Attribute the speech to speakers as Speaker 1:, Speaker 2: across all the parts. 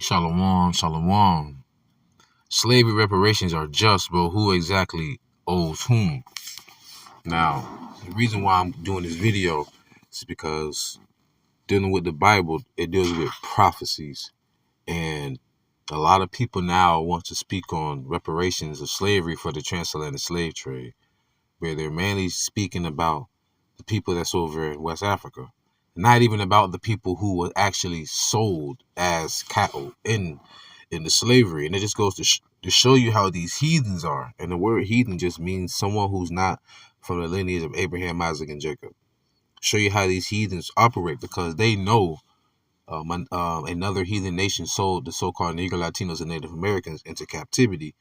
Speaker 1: Shalom, shalom. Slavery reparations are just, but who exactly owes whom? Now, the reason why I'm doing this video is because dealing with the Bible, it deals with prophecies. And a lot of people now want to speak on reparations of slavery for the transatlantic slave trade, where they're mainly speaking about the people that's over in West Africa. Not even about the people who were actually sold as cattle in the slavery. And it just goes to show you how these heathens are. And the word heathen just means someone who's not from the lineage of Abraham, Isaac, and Jacob. Show you how these heathens operate, because they know another heathen nation sold the so-called Negro, Latinos, and Native Americans into captivity.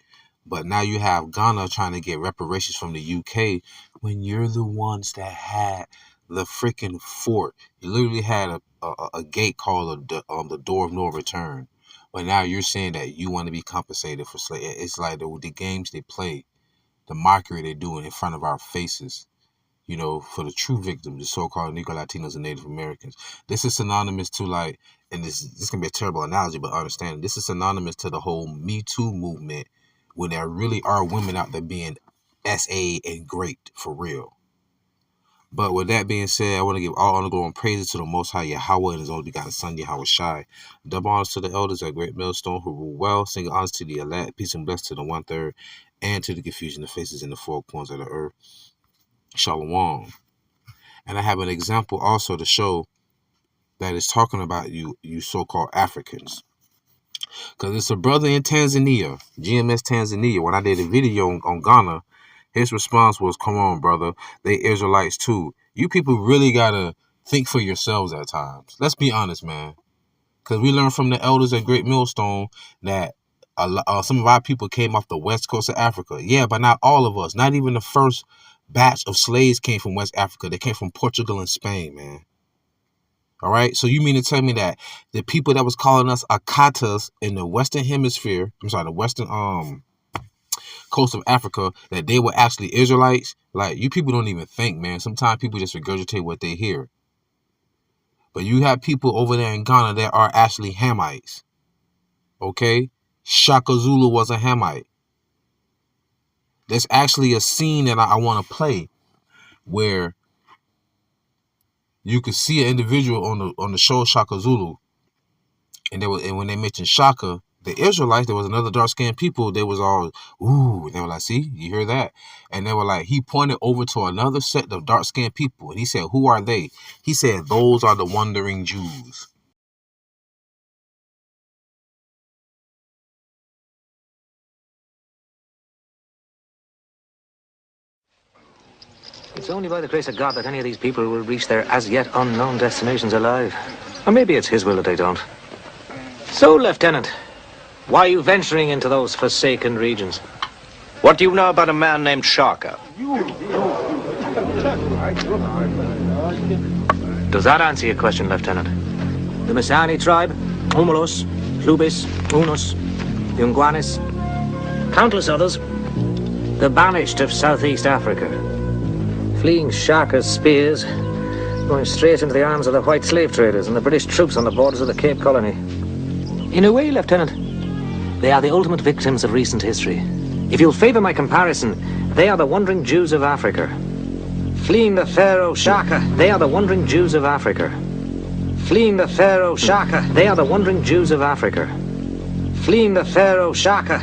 Speaker 1: But now you have Ghana trying to get reparations from the UK when you're the ones that had the freaking fort. You literally had a gate called the door of no return. But now you're saying that you want to be compensated for slavery. It's like the games they play, the mockery they do in front of our faces, you know, for the true victims, the so-called Negro, Latinos, and Native Americans. This is synonymous to, like, and this can be a terrible analogy, but understand, this is synonymous to the whole Me Too movement, when there really are women out there being SA and great for real. But with that being said, I want to give all honor, glory, and praises to the Most High Yahawah and His only begotten Son, YAHAWASHI. Double honors to the elders at Great Millstone who rule well. Single honors to the elect. Peace and bless to the 1/3, and to the confusion of faces in the four corners of the earth. Shalom. And I have an example also to show that is talking about you so-called Africans. Because it's a brother in Tanzania, GMS Tanzania. When I did a video on Ghana, his response was, come on, brother, they Israelites too. You people really got to think for yourselves at times. Let's be honest, man. Because we learned from the elders at Great Millstone that some of our people came off the west coast of Africa. Yeah, but not all of us. Not even the first batch of slaves came from West Africa. They came from Portugal and Spain, man. All right. So you mean to tell me that the people that was calling us Akatas in the Western Hemisphere, the Western coast of Africa, that they were actually Israelites? Like, you people don't even think, man. Sometimes people just regurgitate what they hear. But you have people over there in Ghana that are actually Hamites. Okay? Shaka Zulu was a Hamite. There's actually a scene that I want to play where you could see an individual on the show Shaka Zulu, and when they mentioned Shaka, the Israelites, there was another dark-skinned people, they was all, ooh, and they were like, see, you hear that? And they were like, he pointed over to another set of dark-skinned people, and he said, who are they? He said, those are the wandering Jews.
Speaker 2: It's only by the grace of God that any of these people will reach their as-yet unknown destinations alive. Or maybe it's His will that they don't. So, Lieutenant, why are you venturing into those forsaken regions?
Speaker 3: What do you know about a man named Shaka?
Speaker 2: Does that answer your question, Lieutenant? The Masani tribe, Umulos, Lubis, Unus, the Ungwanis, countless others, the banished of Southeast Africa, fleeing Shaka's spears, going straight into the arms of the white slave traders and the British troops on the borders of the Cape Colony. In a way, Lieutenant, they are the ultimate victims of recent history. If you'll favor my comparison, they are the wandering Jews of Africa. Fleeing the Pharaoh Shaka, they are the wandering Jews of Africa. Fleeing the Pharaoh Shaka, they are the wandering Jews of Africa. Fleeing the Pharaoh Shaka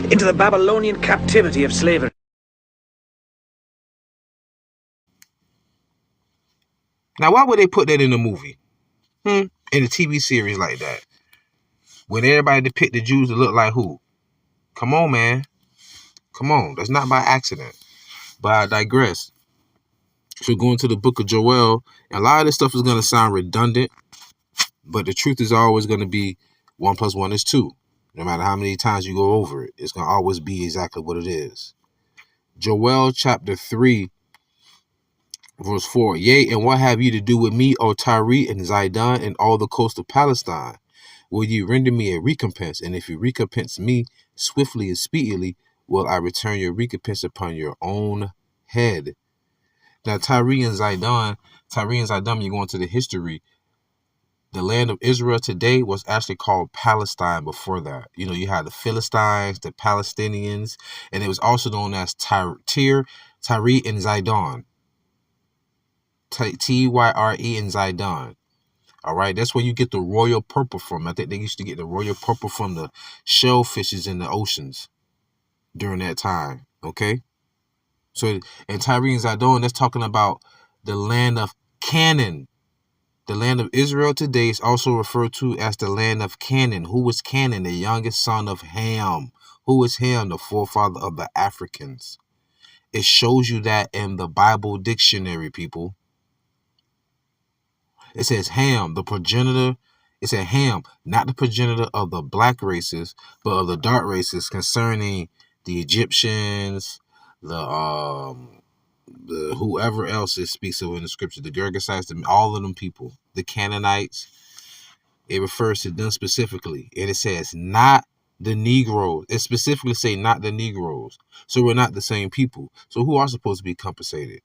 Speaker 2: into the Babylonian captivity of slavery.
Speaker 1: Now, why would they put that in a movie? In a TV series like that? When everybody depict the Jews to look like who? Come on, man. Come on. That's not by accident. But I digress. If you're going to the book of Joel, a lot of this stuff is going to sound redundant, but the truth is always going to be 1 + 1 is 2. No matter how many times you go over it, it's going to always be exactly what it is. Joel chapter 3, verse 4. Yea, and what have ye to do with me, O Tyre and Zidon, and all the coast of Palestine? Will ye render me a recompense? And if you recompense me swiftly and speedily, will I return your recompense upon your own head. Now, Tyre and Zidon, you go into the history, The land of Israel today was actually called Palestine before that. You know, you had the Philistines, the Palestinians, and it was also known as Tyre and Zidon. Tyre and Zidon. All right, that's where you get the royal purple from. I think they used to get the royal purple from the shellfishes in the oceans during that time. Okay, so and Tyre and Zidon, that's talking about the land of Canaan. The land of Israel today is also referred to as the land of Canaan. Who was Canaan? The youngest son of Ham. Who is Ham? The forefather of the Africans. It shows you that in the Bible dictionary, people. It says Ham, the progenitor. It said Ham, not the progenitor of the black races, but of the dark races, concerning the Egyptians, the whoever else it speaks of in the scripture, the Gergesites, all of them people, the Canaanites. It refers to them specifically, and it says not the Negroes. It specifically say not the Negroes. So we're not the same people. So who are supposed to be compensated?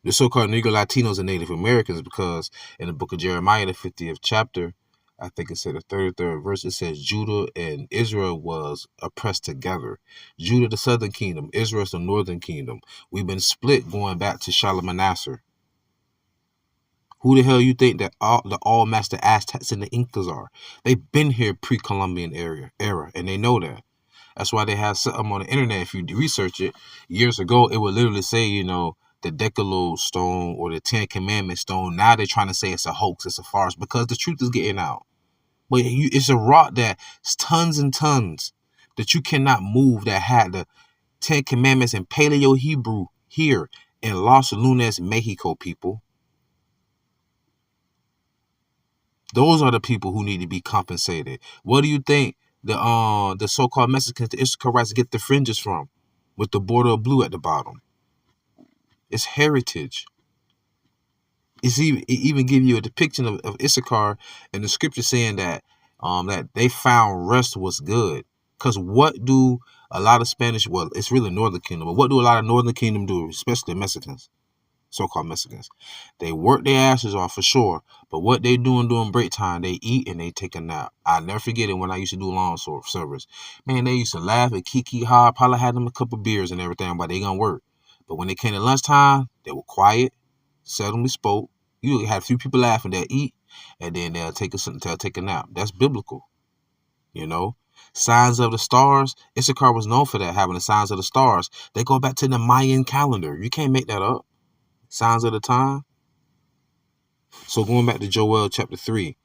Speaker 1: The so-called Negro Latinos and Native Americans, because in the book of Jeremiah, the 50th chapter, I think it said the 33rd verse, it says Judah and Israel was oppressed together. Judah, the southern kingdom, Israel's the northern kingdom. We've been split going back to Shalmaneser. Who the hell you think that the all-master Aztecs and the Incas are? They've been here pre-Columbian era, and they know that. That's why they have something on the internet. If you research it, years ago, it would literally say, you know, the Decalogue stone or the Ten Commandments stone. Now they're trying to say it's a hoax, it's a farce, because the truth is getting out. But it's a rock that's tons and tons that you cannot move, that had the Ten Commandments in Paleo Hebrew here in Los Lunas, Mexico, people. Those are the people who need to be compensated. What do you think the so-called Mexicans, the Israelites, get the fringes from, with the border of blue at the bottom? It's heritage. It even give you a depiction of Issachar in the scripture, saying that that they found rest was good. Because what do a lot of Spanish, well, it's really Northern Kingdom, but what do a lot of Northern Kingdom do, especially Mexicans? So-called Mexicans, they work their asses off for sure, but what they doing during break time, they eat and they take a nap. I never forget it when I used to do lawn service. Man, they used to laugh and kiki ha, probably had them a couple beers and everything, but they gonna work. But when they came to lunchtime, they were quiet, seldomly spoke. You had a few people laughing, they'll eat, and then they'll take a nap. That's biblical, you know. Signs of the stars, Issachar was known for that, having the signs of the stars. They go back to the Mayan calendar. You can't make that up. Signs of the time. So going back to Joel chapter 3,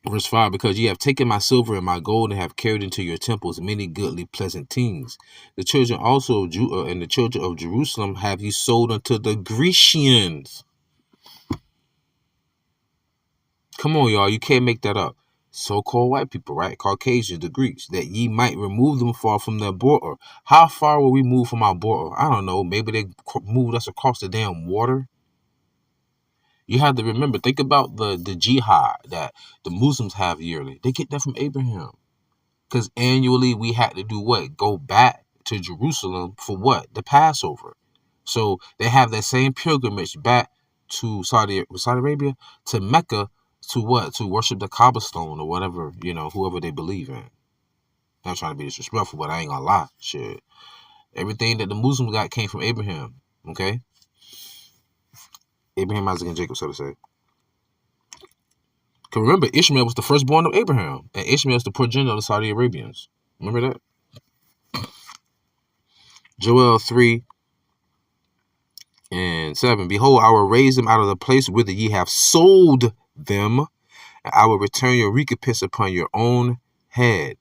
Speaker 1: verse 5, because ye have taken my silver and my gold and have carried into your temples many goodly pleasant things. The children also of Judah and the children of Jerusalem have ye sold unto the Grecians. Come on, y'all. You can't make that up. So-called white people, right? Caucasians, the Greeks, that ye might remove them far from their border. How far will we move from our border? I don't know. Maybe they moved us across the damn water. You have to remember, think about the jihad that the Muslims have yearly. They get that from Abraham. Because annually we had to do what? Go back to Jerusalem for what? The Passover. So they have that same pilgrimage back to Saudi Arabia, to Mecca, to what? To worship the Kaaba stone or whatever, you know, whoever they believe in. Not trying to be disrespectful, but I ain't gonna lie. Shit. Everything that the Muslims got came from Abraham. Okay? Abraham, Isaac, and Jacob, so to say. Because remember, Ishmael was the firstborn of Abraham, and Ishmael is the progenitor of the Saudi Arabians. Remember that? Joel 3 and 7. Behold, I will raise them out of the place whither ye have sold them, and I will return your recompense upon your own head.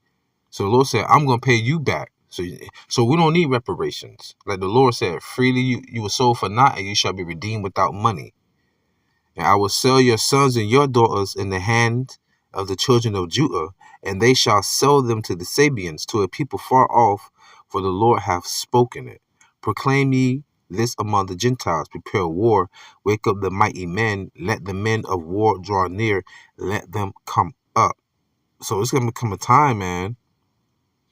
Speaker 1: So the Lord said, I'm going to pay you back. So we don't need reparations. Like the Lord said, freely you were sold for naught, and you shall be redeemed without money. And I will sell your sons and your daughters in the hand of the children of Judah, and they shall sell them to the Sabians, to a people far off, for the Lord hath spoken it. Proclaim ye this among the Gentiles, prepare war, wake up the mighty men, let the men of war draw near, let them come up. So it's going to become a time, man.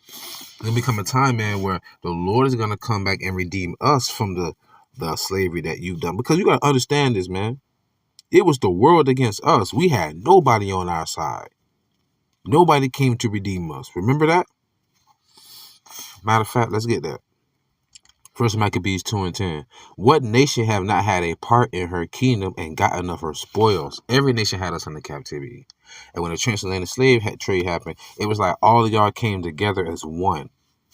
Speaker 1: It's going to become a time, man, where the Lord is going to come back and redeem us from the slavery that you've done. Because you got to understand this, man. It was the world against us. We had nobody on our side. Nobody came to redeem us. Remember that? Matter of fact, let's get that. First Maccabees 2:10. What nation have not had a part in her kingdom and gotten of her spoils? Every nation had us under captivity. And when the transatlantic slave trade happened, it was like all of y'all came together as one,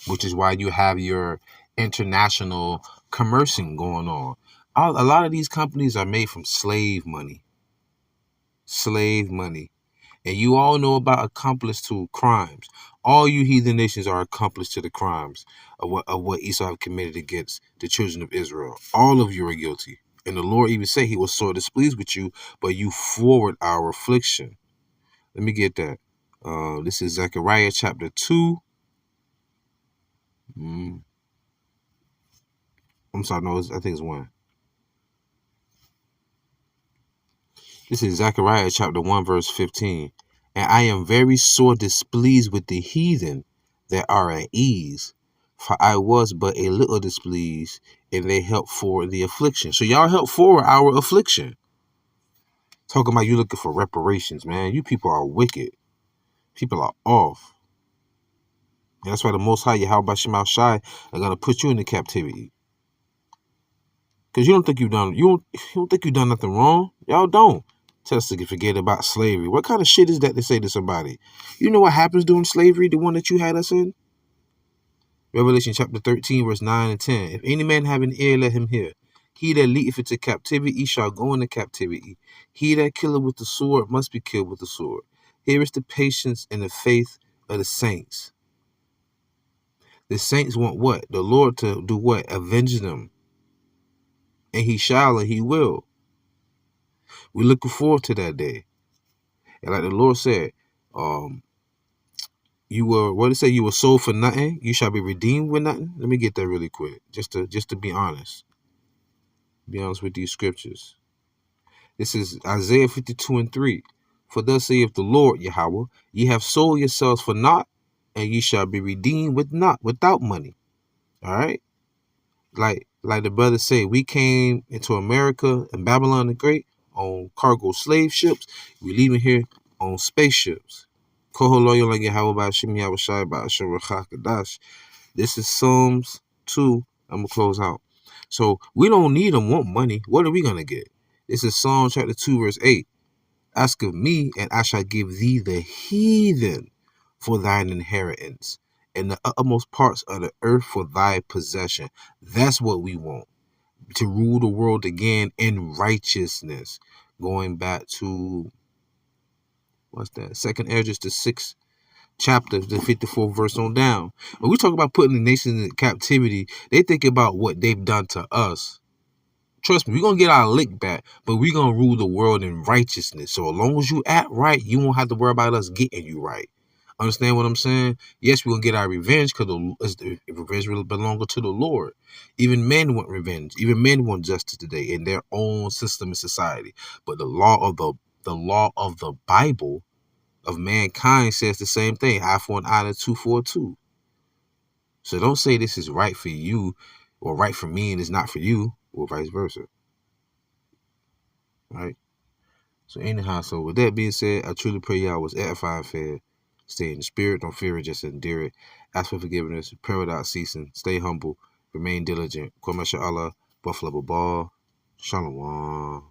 Speaker 1: which is why you have your international commercing going on. A lot of these companies are made from slave money. Slave money. And you all know about accomplice to crimes. All you heathen nations are accomplice to the crimes of what Esau committed against the children of Israel. All of you are guilty. And the Lord even said he was sore displeased with you, but you forward our affliction. Let me get that. This is Zechariah chapter 2. I'm sorry, no, I think it's 1. This is Zechariah chapter 1, verse 15. And I am very sore displeased with the heathen that are at ease, for I was but a little displeased, and they helped forward the affliction. So y'all help forward our affliction. Talking about you looking for reparations, man. You people are wicked. People are off. And that's why the Most High, YAHAWASHI, are going to put you into captivity. Because you don't think you've done, you don't think you've done nothing wrong. Y'all don't. Tell us to forget about slavery. What kind of shit is that to say to somebody? You know what happens during slavery, the one that you had us in? Revelation chapter 13, verse 9 and 10. If any man have an ear, let him hear. He that leadeth into captivity, he shall go into captivity. He that killeth with the sword must be killed with the sword. Here is the patience and the faith of the saints. The saints want what? The Lord to do what? Avenge them. And he shall and he will. We're looking forward to that day. And like the Lord said, you were, what did it say? You were sold for nothing. You shall be redeemed with nothing. Let me get that really quick, just to be honest. Be honest with these scriptures. This is Isaiah 52:3. For thus saith the Lord Yahawah, ye have sold yourselves for naught, and ye shall be redeemed without money. All right. Like the brothers say, we came into America and Babylon the Great on cargo slave ships. We leaving here on spaceships. This is Psalms 2. I'm going to close out. So we don't need and want money. What are we going to get? This is Psalm chapter 2, verse 8. Ask of me, and I shall give thee the heathen for thine inheritance, and the uttermost parts of the earth for thy possession. That's what we want. To rule the world again in righteousness. Going back to, what's that? 2nd Esdras, the 6th chapter, the 54th verse on down. When we talk about putting the nations in captivity, they think about what they've done to us. Trust me, we're going to get our lick back, but we're going to rule the world in righteousness. So as long as you act right, you won't have to worry about us getting you right. Understand what I'm saying? Yes, we're going to get our revenge because the revenge will belong to the Lord. Even men want revenge. Even men want justice today in their own system and society. But the law of the Bible of mankind says the same thing. Eye for an eye and tooth for a tooth. So don't say this is right for you or right for me and it's not for you, or vice versa. Right? So anyhow, so with that being said, I truly pray y'all was edified and fed. Stay in the spirit, don't fear it, just endure it. Ask for forgiveness, pray without ceasing, stay humble, remain diligent. Kwame Allah, Buffalo Ball, Shalom.